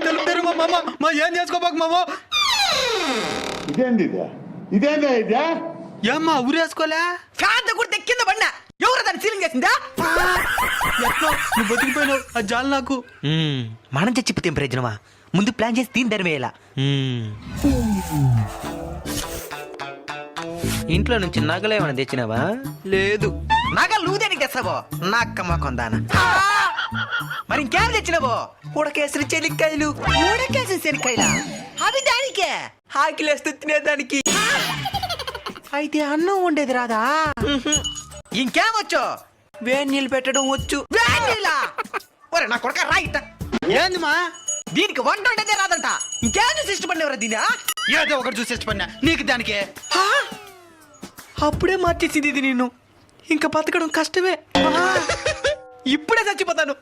తెలుపుతారు మా మామ మా ఏం చేసుకోబాకు మామ. ఇదేందా ఇదే ఏమ్మా ఊరేసుకోలే ఫ్యాన్ కూడా కింద పడినా ఎవరు దాన్ని సీలింగ్ చేసిందా? ఎట్లా నువ్వు బతికిపోయినావు అది జాలి నాకు. మనం చచ్చిపోతే ఏం ప్రయోజనమా? ముందు ప్లాన్ చేసి దీని ధరవేయాల. ఇంట్లో నుంచి నగలు ఏమైనా తెచ్చినావా? లేదు. నగలు నువ్వు దేనికి తెస్తావో? నక్కమ్మ కొందానా. మరి ఇంకేం తెచ్చినావో? ఉడకేసిన చెనిక్కాయలు. ఉడకేసిన చెనిక్కాయలా? అవి దానికే ఆకిలేస్తే తినేదానికి. అయితే అన్నం ఉండేది రాదా? ఇంకేమొచ్చు? వేడి నీళ్ళు పెట్టడం వచ్చు. వేడి నీళ్ళా? ఒరే నా కొడుక రాయిట. ఏంది మా దీనికి వంట ఉండేదే రాదంట. ఇంకేం ఇష్టపడినవరా దీని? ఏదో ఒకటి చూసి ఇష్టపడినా నీకు దానికే. అప్పుడే మార్చేసింది ఇది నిన్ను. ఇంకా బతకడం కష్టమే. ఇప్పుడే చచ్చిపోతాను.